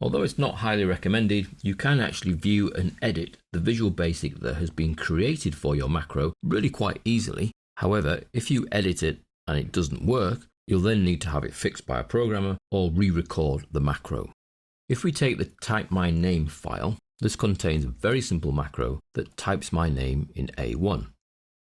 Although it's not highly recommended, you can actually view and edit the Visual Basic that has been created for your macro really quite easily. However, if you edit it and it doesn't work, you'll then need to have it fixed by a programmer or re-record the macro. If we take the type my name file, this contains a very simple macro that types my name in A1.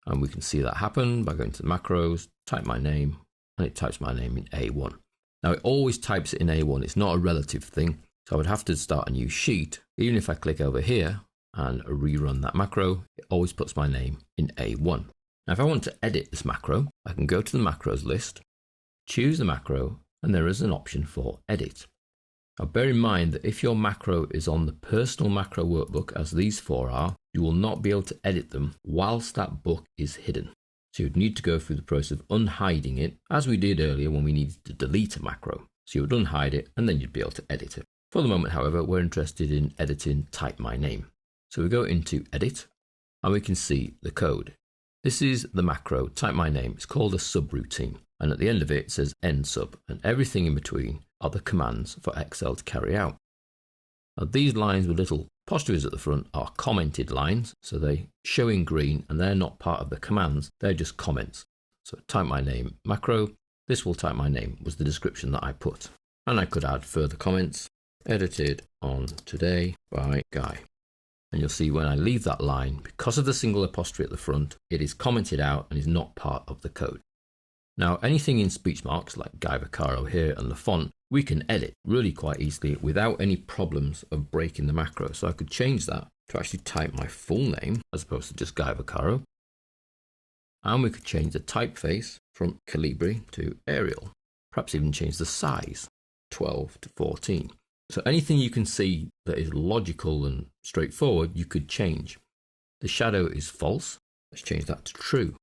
And we can see that happen by going to the macros, type my name, and it types my name in A1. Now it always types it in A1, it's not a relative thing, so I would have to start a new sheet. Even if I click over here and rerun that macro, it always puts my name in A1. Now if I want to edit this macro, I can go to the macros list, choose the macro, and there is an option for edit. Now bear in mind that if your macro is on the personal macro workbook, as these four are, you will not be able to edit them whilst that book is hidden. So you'd need to go through the process of unhiding it, as we did earlier when we needed to delete a macro. So you would unhide it and then you'd be able to edit it. For the moment, however, we're interested in editing type my name. So we go into edit and we can see the code. This is the macro type my name. It's called a subroutine. And at the end of it, it says end sub, and everything in between are the commands for Excel to carry out. Now these lines with little apostrophes at the front are commented lines, so they show in green and they're not part of the commands, they're just comments. So type my name macro, this will type my name was the description that I put. And I could add further comments, edited on today by Guy. And you'll see when I leave that line, because of the single apostrophe at the front, it is commented out and is not part of the code. Now anything in speech marks like Guy Vaccaro here and the font, we can edit really quite easily without any problems of breaking the macro. So I could change that to actually type my full name as opposed to just Guy Vaccaro. And we could change the typeface from Calibri to Arial. Perhaps even change the size, 12 to 14. So anything you can see that is logical and straightforward, you could change. The shadow is false. Let's change that to true.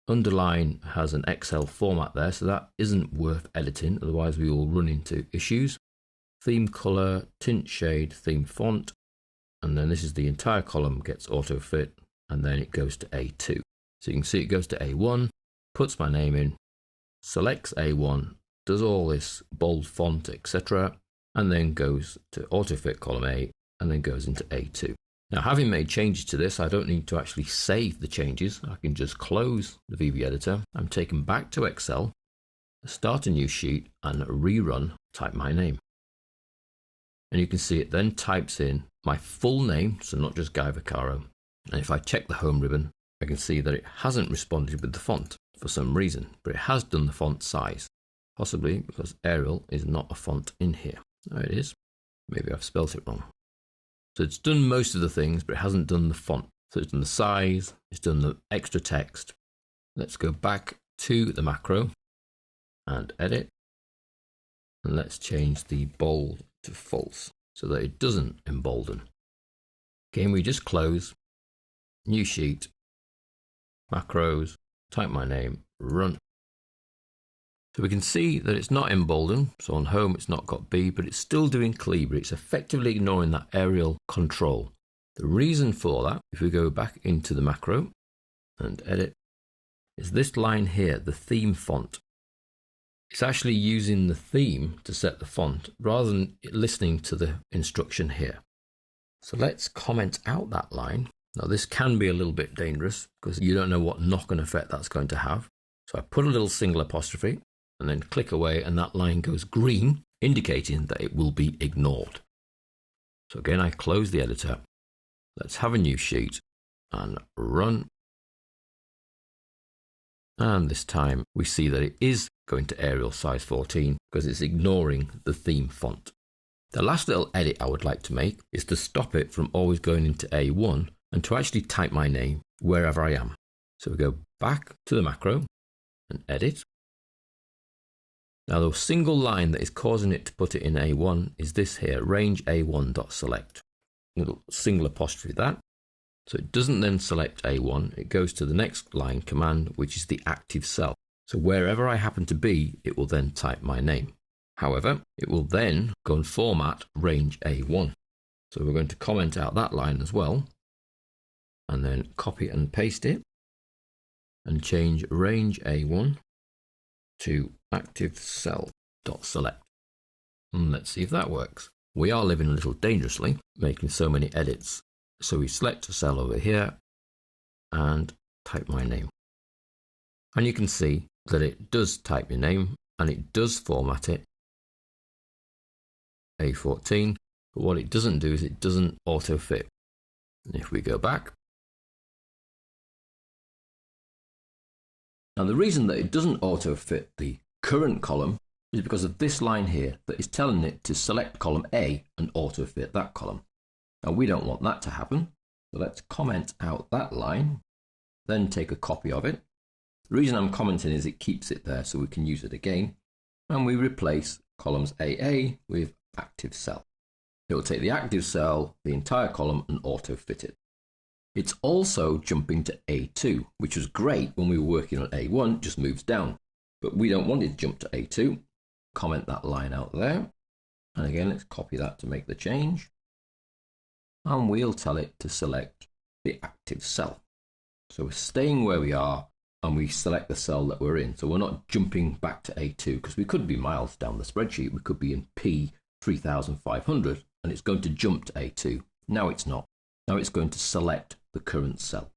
Underline has an Excel format there, so that isn't worth editing, otherwise we will run into issues. Theme color, tint shade, theme font, and then this is the entire column gets auto fit, and then it goes to A2. So you can see it goes to A1, puts my name in, selects A1, does all this bold font, etc., and then goes to auto fit column A, and then goes into A2. Now, having made changes to this, I don't need to actually save the changes. I can just close the VB editor. I'm taken back to Excel, start a new sheet, and rerun type my name. And you can see it then types in my full name, so not just Guy Vaccaro. And if I check the home ribbon, I can see that it hasn't responded with the font for some reason, but it has done the font size, possibly because Arial is not a font in here. There it is. Maybe I've spelt it wrong. So it's done most of the things, but it hasn't done the font. So it's done the size, it's done the extra text. Let's go back to the macro and edit. And let's change the bold to false so that it doesn't embolden. Again, we just close, new sheet, macros, type my name, run. So we can see that it's not emboldened, so on home it's not got B, but it's still doing Calibri. It's effectively ignoring that Arial control. The reason for that, if we go back into the macro and edit, is this line here, the theme font. It's actually using the theme to set the font rather than listening to the instruction here. So let's comment out that line. Now this can be a little bit dangerous because you don't know what knock-on effect that's going to have. So I put a little single apostrophe and then click away and that line goes green, indicating that it will be ignored. So again, I close the editor. Let's have a new sheet and run. And this time we see that it is going to Arial size 14 because it's ignoring the theme font. The last little edit I would like to make is to stop it from always going into A1 and to actually type my name wherever I am. So we go back to the macro and edit. Now the single line that is causing it to put it in A1 is this here, range A1.select. Little single apostrophe that. So it doesn't then select A1, it goes to the next line command, which is the active cell. So wherever I happen to be, it will then type my name. However, it will then go and format range A1. So we're going to comment out that line as well, and then copy and paste it, and change range A1 to active cell.select. And let's see if that works. we are living a little dangerously, making so many edits. So we select a cell over here and type my name. And you can see that it does type your name and it does format it A14, but what it doesn't do is it doesn't auto fit. If we go back, now the reason that it doesn't auto fit the current column is because of this line here that is telling it to select column A and auto fit that column. Now we don't want that to happen, so let's comment out that line, then take a copy of it. The reason I'm commenting is it keeps it there so we can use it again, and we replace columns AA with active cell. It will take the active cell, the entire column, and auto fit it. It's also jumping to A2, which was great when we were working on A1, just moves down. But we don't want it to jump to A2. Comment that line out there. And again, let's copy that to make the change. And we'll tell it to select the active cell. So we're staying where we are, and we select the cell that we're in. So we're not jumping back to A2, because we could be miles down the spreadsheet. We could be in P3500, and it's going to jump to A2. Now it's not. Now it's going to select the current cell.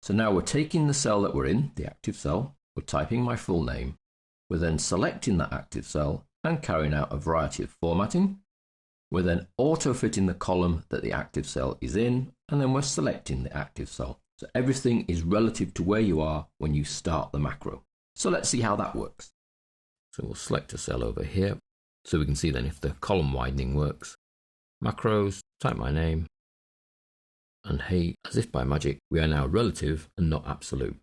So now we're taking the cell that we're in, the active cell, we're typing my full name, we're then selecting that active cell and carrying out a variety of formatting. We're then auto-fitting the column that the active cell is in, and then we're selecting the active cell. So everything is relative to where you are when you start the macro. So let's see how that works. So we'll select a cell over here, so we can see then if the column widening works. Macros, type my name, and hey, as if by magic, we are now relative and not absolute.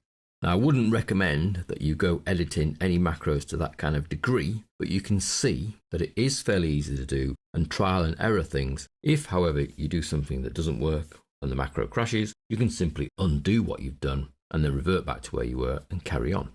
Now, I wouldn't recommend that you go editing any macros to that kind of degree, but you can see that it is fairly easy to do and trial and error things. If, however, you do something that doesn't work and the macro crashes, you can simply undo what you've done and then revert back to where you were and carry on.